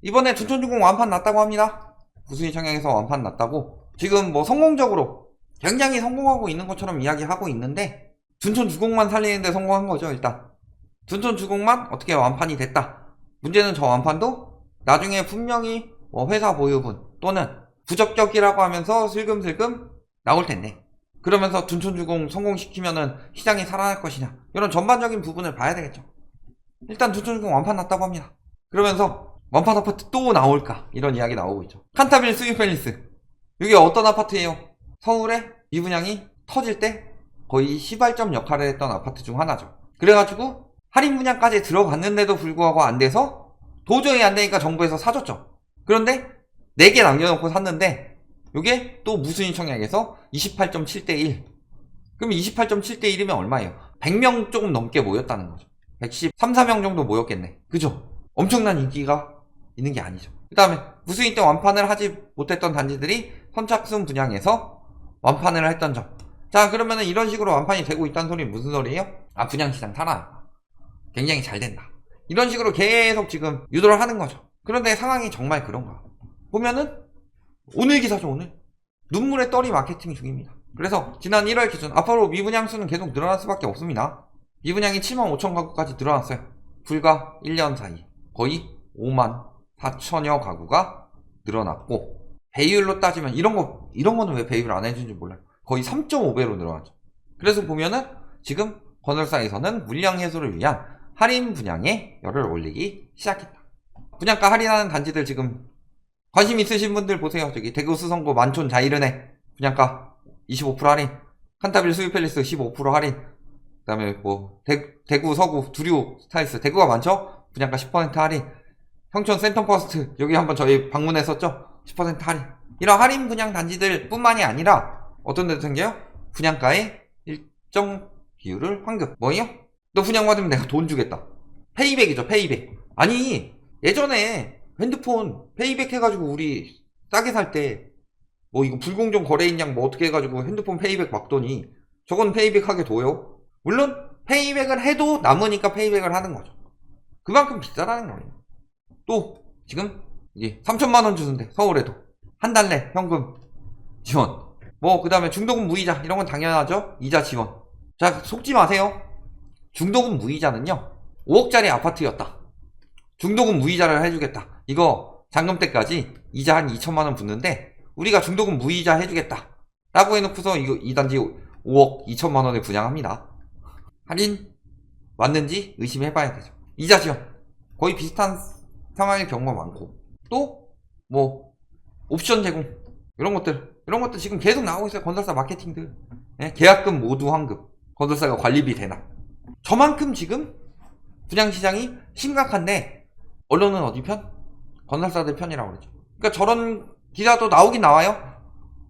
이번에 둔촌주공 완판 났다고 합니다. 구순이 청약에서 완판 났다고 지금 뭐 성공적으로 굉장히 성공하고 있는 것처럼 이야기하고 있는데, 둔촌주공만 살리는데 성공한 거죠. 일단 둔촌주공만 어떻게 완판이 됐다. 문제는 저 완판도 나중에 분명히 뭐 회사 보유분 또는 부적격이라고 하면서 슬금슬금 나올 텐데, 그러면서 둔촌주공 성공시키면은 시장이 살아날 것이냐, 이런 전반적인 부분을 봐야 되겠죠. 일단 둔촌주공 완판 났다고 합니다. 그러면서 완판 아파트 또 나올까, 이런 이야기 나오고 있죠. 칸타빌 스윗팰리스, 이게 어떤 아파트예요? 서울에 미분양이 터질 때 거의 시발점 역할을 했던 아파트 중 하나죠. 그래가지고 할인 분양까지 들어갔는데도 불구하고 안 돼서 도저히 안 되니까 정부에서 사줬죠. 그런데 4개 남겨놓고 샀는데 이게 또 무순위 청약에서 28.7대1. 그럼 28.7대1이면 얼마예요? 100명 조금 넘게 모였다는 거죠. 113, 4명 정도 모였겠네. 그죠? 엄청난 인기가 있는 게 아니죠. 그 다음에 무순위 때 완판을 하지 못했던 단지들이 선착순 분양에서 완판을 했던 점. 자, 그러면은 이런 식으로 완판이 되고 있다는 소리는 무슨 소리예요? 아, 분양시장 살아난다, 굉장히 잘 된다, 이런 식으로 계속 지금 유도를 하는 거죠. 그런데 상황이 정말 그런가 보면은 오늘 기사죠. 오늘 눈물의 떨이 마케팅 중입니다. 그래서 지난 1월 기준 앞으로 미분양 수는 계속 늘어날 수밖에 없습니다. 미분양이 7만 5천 가구까지 늘어났어요. 불과 1년 사이 거의 5만 4천여 가구가 늘어났고, 배율로 따지면 이런 거는 왜 배율을 안 해준지 몰라요. 거의 3.5배로 늘어났죠. 그래서 보면은 지금 건설사에서는 물량 해소를 위한 할인 분양에 열을 올리기 시작했다. 분양가 할인하는 단지들 지금 관심 있으신 분들 보세요. 저기 대구 수성구 만촌 자이른에 분양가 25% 할인, 칸타빌 스윗팰리스 15% 할인, 그 다음에 뭐 대구 서구 두류 스타일스, 대구가 많죠? 분양가 10% 할인, 평촌 센텀퍼스트 여기 한번 저희 방문했었죠? 10% 할인. 이런 할인 분양 단지들 뿐만이 아니라 어떤 데도 생겨요? 분양가의 일정 비율을 환급. 뭐예요? 너 분양받으면 내가 돈 주겠다. 페이백이죠, 페이백. 아니, 예전에 핸드폰 페이백 해가지고 우리 싸게 살 때 뭐 이거 불공정 거래인 양 뭐 어떻게 해가지고 핸드폰 페이백 막더니 저건 페이백 하게 둬요. 물론 페이백을 해도 남으니까 페이백을 하는 거죠. 그만큼 비싸다는 거예요. 또 지금 이게 3천만원 주는데 서울에도 한 달 내 현금 지원, 뭐 그 다음에 중도금 무이자 이런 건 당연하죠. 이자 지원. 자, 속지 마세요. 중도금 무이자는요 5억짜리 아파트였다, 중도금 무이자를 해주겠다, 이거 잔금 때까지 이자 한 2천만원 붙는데 우리가 중도금 무이자 해주겠다 라고 해놓고서 이 단지 5억 2천만원에 분양합니다. 할인 맞는지 의심해봐야 되죠. 이자 지원 거의 비슷한 상황의 경우가 많고, 또 뭐 옵션 제공 이런 것들 지금 계속 나오고 있어요. 건설사 마케팅들. 네? 계약금 모두 환급, 건설사가 관리비 대납. 저만큼 지금 분양시장이 심각한데 언론은 어디 편? 건설사들 편이라고 그러죠. 그러니까 저런 기사도 나오긴 나와요.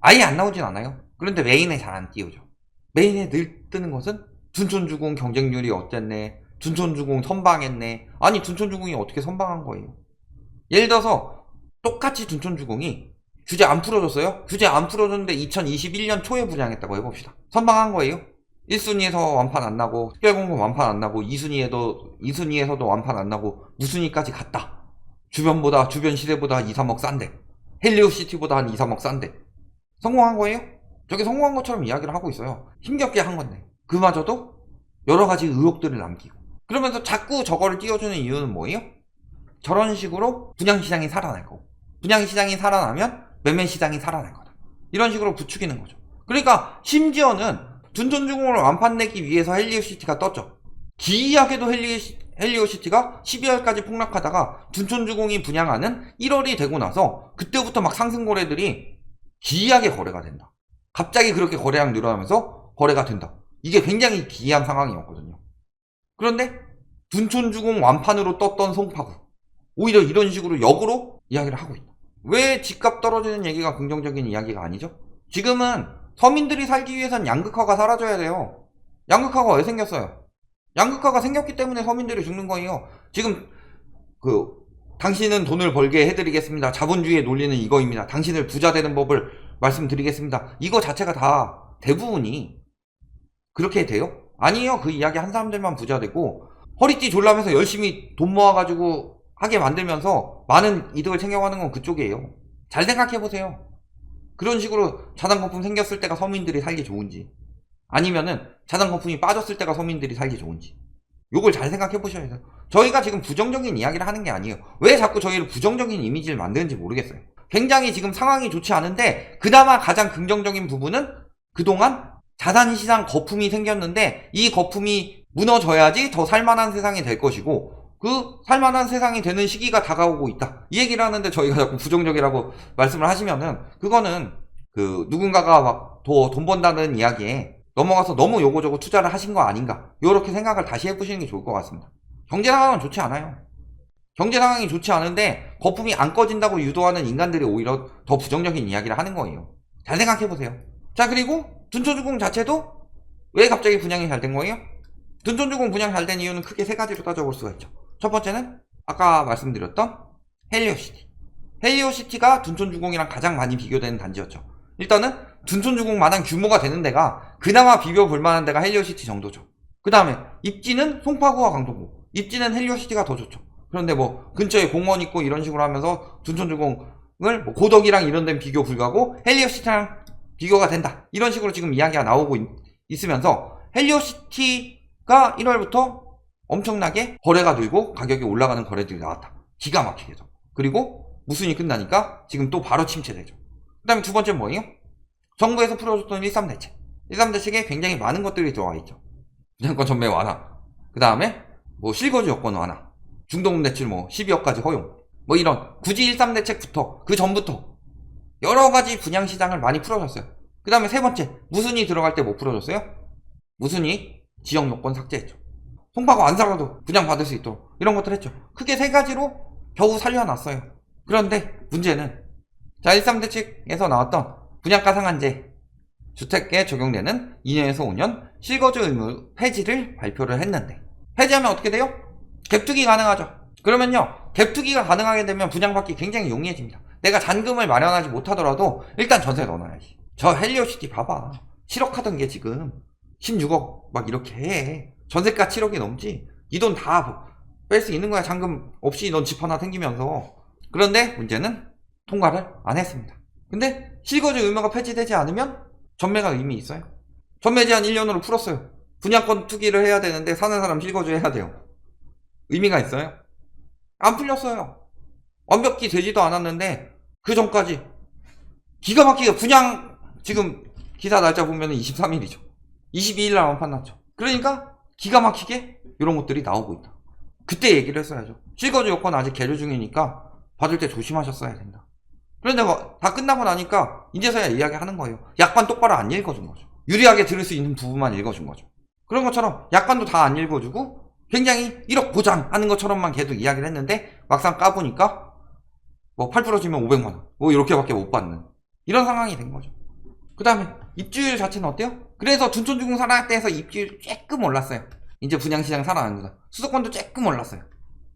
아예 안 나오진 않아요. 그런데 메인에 잘 안 띄우죠. 메인에 늘 뜨는 것은 둔촌주공 경쟁률이 어땠네, 둔촌주공 선방했네. 아니, 둔촌주공이 어떻게 선방한 거예요? 예를 들어서 똑같이 둔촌주공이 규제 안 풀어줬어요? 규제 안 풀어줬는데 2021년 초에 분양했다고 해봅시다. 선방한 거예요? 1순위에서 완판 안 나고, 특별공급 완판 안 나고, 2순위에서도 완판 안 나고, 무순위까지 갔다. 주변 시세보다 2, 3억 싼데, 헬리오시티보다 한 2, 3억 싼데 성공한 거예요? 저게 성공한 것처럼 이야기를 하고 있어요. 힘겹게 한 건데 그마저도 여러 가지 의혹들을 남기고, 그러면서 자꾸 저거를 띄워주는 이유는 뭐예요? 저런 식으로 분양시장이 살아날 거고, 분양시장이 살아나면 매매시장이 살아날 거다, 이런 식으로 부추기는 거죠. 그러니까 심지어는 둔촌주공을 완판내기 위해서 헬리오시티가 떴죠. 기이하게도 헬리오시티가 12월까지 폭락하다가 둔촌주공이 분양하는 1월이 되고 나서 그때부터 막 상승거래들이 기이하게 거래가 된다. 갑자기 그렇게 거래량 늘어나면서 거래가 된다. 이게 굉장히 기이한 상황이었거든요. 그런데 둔촌주공 완판으로 떴던 송파구 오히려 이런 식으로 역으로 이야기를 하고 있다. 왜 집값 떨어지는 얘기가 긍정적인 이야기가 아니죠? 지금은 서민들이 살기 위해선 양극화가 사라져야 돼요. 양극화가 왜 생겼어요? 양극화가 생겼기 때문에 서민들이 죽는 거예요. 지금 당신은 돈을 벌게 해드리겠습니다, 자본주의의 논리는 이거입니다, 당신을 부자 되는 법을 말씀드리겠습니다, 이거 자체가 다 대부분이 그렇게 돼요? 아니에요. 그 이야기 한 사람들만 부자 되고 허리띠 졸라면서 열심히 돈 모아가지고 하게 만들면서 많은 이득을 챙겨가는 건 그쪽이에요. 잘 생각해보세요. 그런 식으로 자산거품 생겼을 때가 서민들이 살기 좋은지, 아니면은 자산거품이 빠졌을 때가 서민들이 살기 좋은지, 요걸 잘 생각해보셔야 돼요. 저희가 지금 부정적인 이야기를 하는 게 아니에요. 왜 자꾸 저희를 부정적인 이미지를 만드는지 모르겠어요. 굉장히 지금 상황이 좋지 않은데 그나마 가장 긍정적인 부분은 그동안 자산시장 거품이 생겼는데 이 거품이 무너져야지 더 살만한 세상이 될 것이고, 그 살만한 세상이 되는 시기가 다가오고 있다, 이 얘기를 하는데 저희가 자꾸 부정적이라고 말씀을 하시면은 그거는 그 누군가가 막 더 돈 번다는 이야기에 넘어가서 너무 요거저거 투자를 하신 거 아닌가, 요렇게 생각을 다시 해보시는 게 좋을 것 같습니다. 경제 상황은 좋지 않아요. 경제 상황이 좋지 않은데 거품이 안 꺼진다고 유도하는 인간들이 오히려 더 부정적인 이야기를 하는 거예요. 잘 생각해보세요. 자, 그리고 둔촌주공 자체도 왜 갑자기 분양이 잘 된 거예요? 둔촌주공 분양 잘 된 이유는 크게 세 가지로 따져볼 수가 있죠. 첫 번째는 아까 말씀드렸던 헬리오시티. 헬리오시티가 둔촌주공이랑 가장 많이 비교되는 단지였죠. 일단은 둔촌주공마당 규모가 되는 데가 그나마 비벼볼 만한 데가 헬리오시티 정도죠. 그 다음에 입지는 송파구와 강동구, 입지는 헬리오시티가 더 좋죠. 그런데 뭐 근처에 공원 있고 이런 식으로 하면서 둔촌주공을 뭐 고덕이랑 이런 데는 비교 불가고 헬리오시티랑 비교가 된다, 이런 식으로 지금 이야기가 나오고 있으면서 헬리오시티가 1월부터 엄청나게 거래가 늘고 가격이 올라가는 거래들이 나왔다. 기가 막히게죠. 그리고 무순이 끝나니까 지금 또 바로 침체되죠. 그 다음에 두 번째 뭐예요? 정부에서 풀어줬던 13대책. 13대책에 굉장히 많은 것들이 들어와 있죠. 분양권 전매 완화, 그 다음에 뭐 실거주 여건 완화, 중도금 대출 뭐 12억까지 허용, 뭐 이런 굳이 13대책부터 그 전부터 여러가지 분양시장을 많이 풀어줬어요. 그 다음에 세 번째, 무순이 들어갈 때 뭐 풀어줬어요? 무순이 지역 요건 삭제했죠. 송파구 안 살아도 분양받을 수 있도록 이런 것들 했죠. 크게 세 가지로 겨우 살려놨어요. 그런데 문제는 자, 13대책에서 나왔던 분양가 상한제 주택에 적용되는 2년에서 5년 실거주 의무 폐지를 발표를 했는데, 폐지하면 어떻게 돼요? 갭투기 가능하죠. 그러면요, 갭투기가 가능하게 되면 분양받기 굉장히 용이해집니다. 내가 잔금을 마련하지 못하더라도 일단 전세 넣어놔야지. 저 헬리오시티 봐봐, 7억 하던 게 지금 16억 막 이렇게 해. 전세가 7억이 넘지. 이 돈 다 뺄 수 있는 거야, 잔금 없이. 넌 집 하나 생기면서. 그런데 문제는 통과를 안 했습니다. 근데 실거주 의무가 폐지되지 않으면 전매가 의미 있어요? 전매 제한 1년으로 풀었어요. 분양권 투기를 해야 되는데 사는 사람 실거주 해야 돼요. 의미가 있어요? 안 풀렸어요. 완벽히 되지도 않았는데 그 전까지 기가 막히게 분양, 지금 기사 날짜 보면 23일이죠. 22일날 완판 났죠. 그러니까 기가 막히게 이런 것들이 나오고 있다. 그때 얘기를 했어야죠. 실거주 요건 아직 계류 중이니까 받을 때 조심하셨어야 된다. 그런데 다 끝나고 나니까 이제서야 이야기하는 거예요. 약관 똑바로 안 읽어준 거죠. 유리하게 들을 수 있는 부분만 읽어준 거죠. 그런 것처럼 약관도 다 안 읽어주고 굉장히 1억 보장 하는 것처럼만 계속 이야기를 했는데 막상 까보니까 뭐 8%지면 500만원 뭐 이렇게밖에 못 받는 이런 상황이 된 거죠. 그 다음에 입주율 자체는 어때요? 그래서 둔촌주공 살아날 때에서 입주율 조금 올랐어요. 이제 분양시장 살아납니다. 수도권도 조금 올랐어요.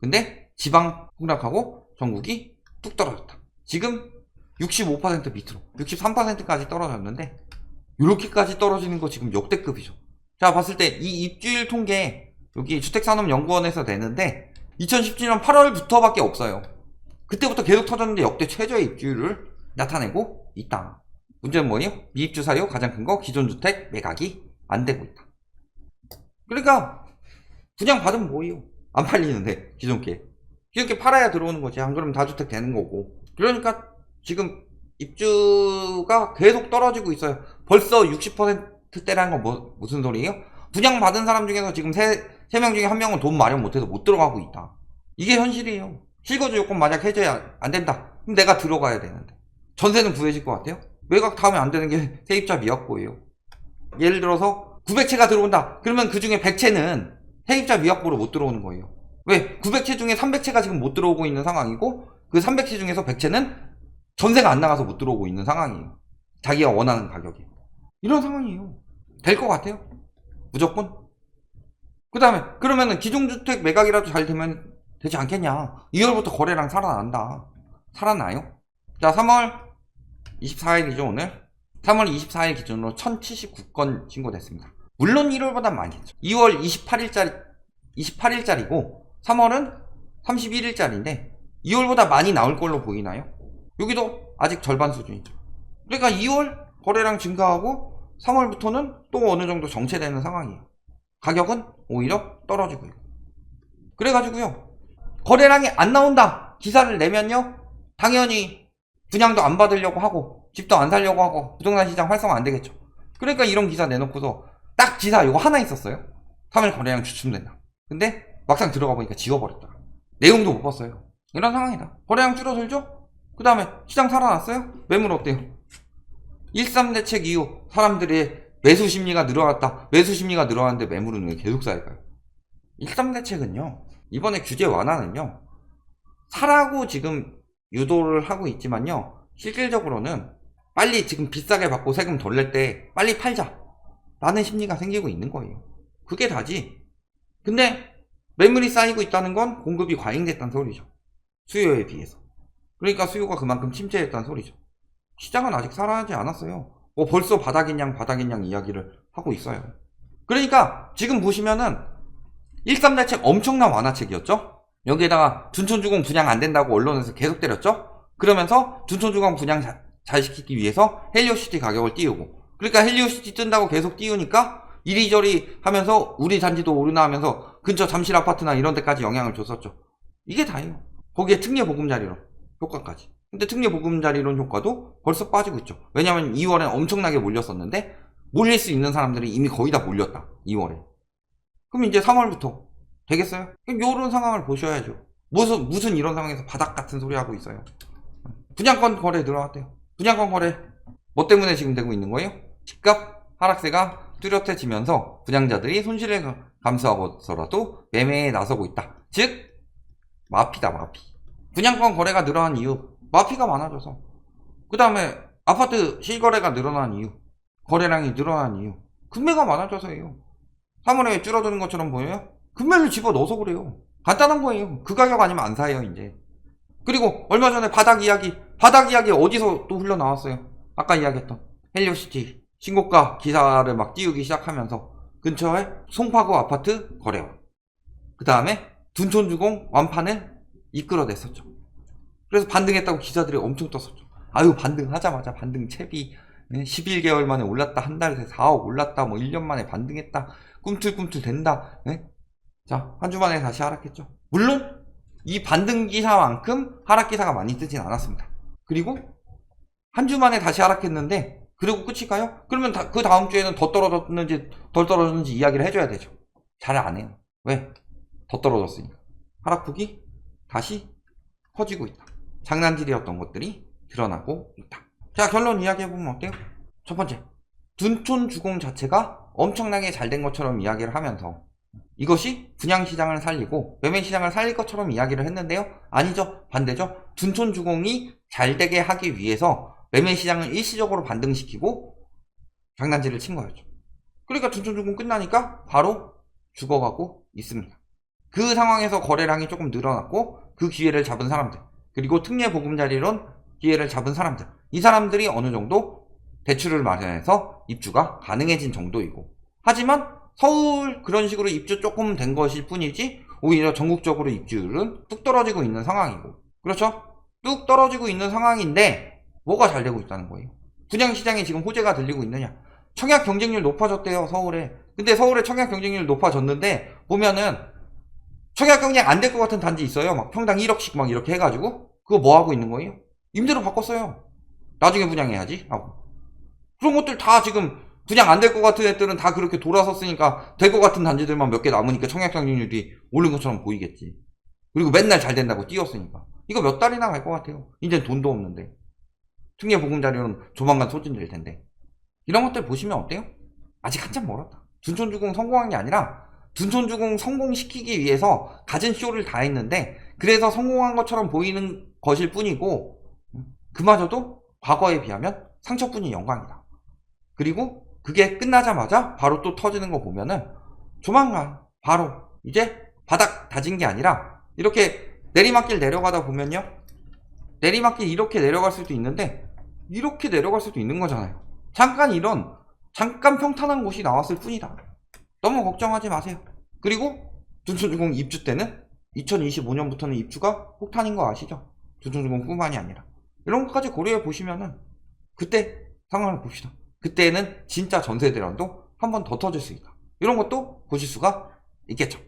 근데 지방 폭락하고 전국이 뚝 떨어졌다. 지금 65% 밑으로 63%까지 떨어졌는데 이렇게까지 떨어지는 거 지금 역대급이죠. 자, 봤을 때 이 입주율 통계 여기 주택산업연구원에서 내는데 2017년 8월부터밖에 없어요. 그때부터 계속 터졌는데 역대 최저의 입주율을 나타내고 있다. 문제는 뭐예요? 미입주 사유 가장 큰 거, 기존 주택 매각이 안 되고 있다. 그러니까 분양 받으면 뭐예요? 안 팔리는데 기존께 팔아야 들어오는 거지. 안 그러면 다주택 되는 거고. 그러니까 지금 입주가 계속 떨어지고 있어요. 벌써 60%대라는 건 무슨 소리예요? 분양 받은 사람 중에서 지금 3명 중에 1명은 돈 마련 못해서 못 들어가고 있다. 이게 현실이에요. 실거주 요건 만약 해줘야 안 된다. 그럼 내가 들어가야 되는데. 전세는 구해질 것 같아요? 매각 다음에 안 되는 게 세입자 미확보예요. 예를 들어서 900채가 들어온다. 그러면 그 중에 100채는 세입자 미확보로 못 들어오는 거예요. 왜? 900채 중에 300채가 지금 못 들어오고 있는 상황이고 그 300채 중에서 100채는 전세가 안 나가서 못 들어오고 있는 상황이에요. 자기가 원하는 가격에. 이런 상황이에요. 될 것 같아요. 무조건. 그 다음에 그러면은 기존주택 매각이라도 잘 되면 되지 않겠냐. 2월부터 거래량 살아난다. 살아나요? 자, 3월 24일이죠 오늘. 3월 24일 기준으로 1079건 신고됐습니다. 물론 1월보다 많겠죠. 2월 28일짜리 28일짜리고 3월은 31일짜리인데 2월보다 많이 나올 걸로 보이나요? 여기도 아직 절반 수준이죠. 그러니까 2월 거래량 증가하고 3월부터는 또 어느 정도 정체되는 상황이에요. 가격은 오히려 떨어지고 있고. 그래가지고요, 거래량이 안 나온다 기사를 내면요, 당연히 분양도 안 받으려고 하고 집도 안 살려고 하고 부동산 시장 활성화 안 되겠죠. 그러니까 이런 기사 내놓고서 딱 기사 이거 하나 있었어요. 3월 거래량 주춤된다. 근데 막상 들어가 보니까 지워버렸다. 내용도 못 봤어요. 이런 상황이다. 거래량 줄어들죠? 그 다음에 시장 살아났어요? 매물 어때요? 1.3 대책 이후 사람들의 매수 심리가 늘어났다. 매수 심리가 늘어났는데 매물은 왜 계속 쌓일까요? 1.3 대책은요, 이번에 규제 완화는요, 사라고 지금 유도를 하고 있지만요, 실질적으로는 빨리 지금 비싸게 받고 세금 덜 낼 때 빨리 팔자 라는 심리가 생기고 있는 거예요. 그게 다지. 근데 매물이 쌓이고 있다는 건 공급이 과잉됐다는 소리죠. 수요에 비해서. 그러니까 수요가 그만큼 침체했다는 소리죠. 시장은 아직 살아나지 않았어요. 벌써 바닥인 양 이야기를 하고 있어요. 그러니까 지금 보시면은 1.3 대책 엄청난 완화책이었죠. 여기에다가 둔촌주공 분양 안 된다고 언론에서 계속 때렸죠. 그러면서 둔촌주공 분양 잘 시키기 위해서 헬리오시티 가격을 띄우고, 그러니까 헬리오시티 뜬다고 계속 띄우니까 이리저리 하면서 우리 단지도 오르나 하면서 근처 잠실 아파트나 이런 데까지 영향을 줬었죠. 이게 다예요. 거기에 특례 보금자리론 효과까지. 근데 특례 보금자리론 효과도 벌써 빠지고 있죠. 왜냐면 2월엔 엄청나게 몰렸었는데 몰릴 수 있는 사람들이 이미 거의 다 몰렸다. 2월에. 그럼 이제 3월부터 되겠어요? 이런 상황을 보셔야죠. 무슨 이런 상황에서 바닥 같은 소리 하고 있어요. 분양권 거래 늘어났대요. 분양권 거래 뭐 때문에 지금 되고 있는 거예요? 집값 하락세가 뚜렷해지면서 분양자들이 손실을 감수하고서라도 매매에 나서고 있다. 즉 마피다, 마피. 분양권 거래가 늘어난 이유, 마피가 많아져서. 그 다음에 아파트 실거래가 늘어난 이유, 거래량이 늘어난 이유, 금매가 많아져서예요. 3월에 줄어드는 것처럼 보여요? 금매를 집어넣어서 그래요. 간단한 거예요. 그 가격 아니면 안 사요 이제. 그리고 얼마 전에 바닥 이야기 어디서 또 흘러나왔어요? 아까 이야기했던 헬리오시티 신고가 기사를 막 띄우기 시작하면서 근처에 송파구 아파트 거래원, 그 다음에 둔촌주공 완판을 이끌어냈었죠. 그래서 반등했다고 기사들이 엄청 떴었죠. 아유, 반등하자마자 반등 채비 11개월 만에 올랐다, 한 달에 4억 올랐다, 뭐 1년 만에 반등했다, 꿈틀꿈틀 된다. 자, 한 주 만에 다시 하락했죠. 물론 이 반등 기사만큼 하락 기사가 많이 뜨진 않았습니다. 그리고 한 주 만에 다시 하락했는데 그리고 끝일까요? 그러면 그 다음 주에는 더 떨어졌는지 덜 떨어졌는지 이야기를 해줘야 되죠. 잘 안 해요. 왜? 더 떨어졌으니까. 하락폭이 다시 커지고 있다. 장난질이었던 것들이 드러나고 있다. 자, 결론 이야기해보면 어때요? 첫 번째, 둔촌주공 자체가 엄청나게 잘 된 것처럼 이야기를 하면서 이것이 분양시장을 살리고 매매시장을 살릴 것처럼 이야기를 했는데요. 아니죠. 반대죠. 둔촌주공이 잘 되게 하기 위해서 매매시장을 일시적으로 반등시키고 장난질을 친 거였죠. 그러니까 둔촌주공 끝나니까 바로 죽어가고 있습니다. 그 상황에서 거래량이 조금 늘어났고 그 기회를 잡은 사람들, 그리고 특례 보금자리론 기회를 잡은 사람들, 이 사람들이 어느 정도 대출을 마련해서 입주가 가능해진 정도이고, 하지만 서울 그런 식으로 입주 조금 된 것일 뿐이지 오히려 전국적으로 입주율은 뚝 떨어지고 있는 상황이고, 그렇죠? 뚝 떨어지고 있는 상황인데 뭐가 잘 되고 있다는 거예요? 분양시장에 지금 호재가 들리고 있느냐? 청약 경쟁률 높아졌대요, 서울에. 근데 서울에 청약 경쟁률 높아졌는데 보면은 청약 경쟁 안 될 것 같은 단지 있어요. 막 평당 1억씩 막 이렇게 해가지고 그거 뭐 하고 있는 거예요? 임대로 바꿨어요. 나중에 분양해야지 하고. 그런 것들 다 지금 분양 안 될 것 같은 애들은 다 그렇게 돌아섰으니까 될 것 같은 단지들만 몇 개 남으니까 청약 경쟁률이 오른 것처럼 보이겠지. 그리고 맨날 잘 된다고 띄웠으니까. 이거 몇 달이나 갈 것 같아요. 이젠 돈도 없는데. 특례 보금자리론 조만간 소진될 텐데. 이런 것들 보시면 어때요? 아직 한참 멀었다. 둔촌주공 성공한 게 아니라 둔촌주공 성공시키기 위해서 갖은 쇼를 다 했는데 그래서 성공한 것처럼 보이는 것일 뿐이고 그마저도 과거에 비하면 상처뿐인 영광이다. 그리고 그게 끝나자마자 바로 또 터지는 거 보면은 조만간 바로 이제 바닥 다진 게 아니라 이렇게 내리막길 내려가다 보면요, 내리막길 이렇게 내려갈 수도 있는데 이렇게 내려갈 수도 있는 거잖아요. 잠깐 평탄한 곳이 나왔을 뿐이다. 너무 걱정하지 마세요. 그리고 둔촌주공 입주 때는 2025년부터는 입주가 폭탄인 거 아시죠? 둔촌주공뿐만이 아니라 이런 것까지 고려해 보시면은 그때 상황을 봅시다. 그때는 진짜 전세 대란도 한 번 더 터질 수 있다. 이런 것도 보실 수가 있겠죠.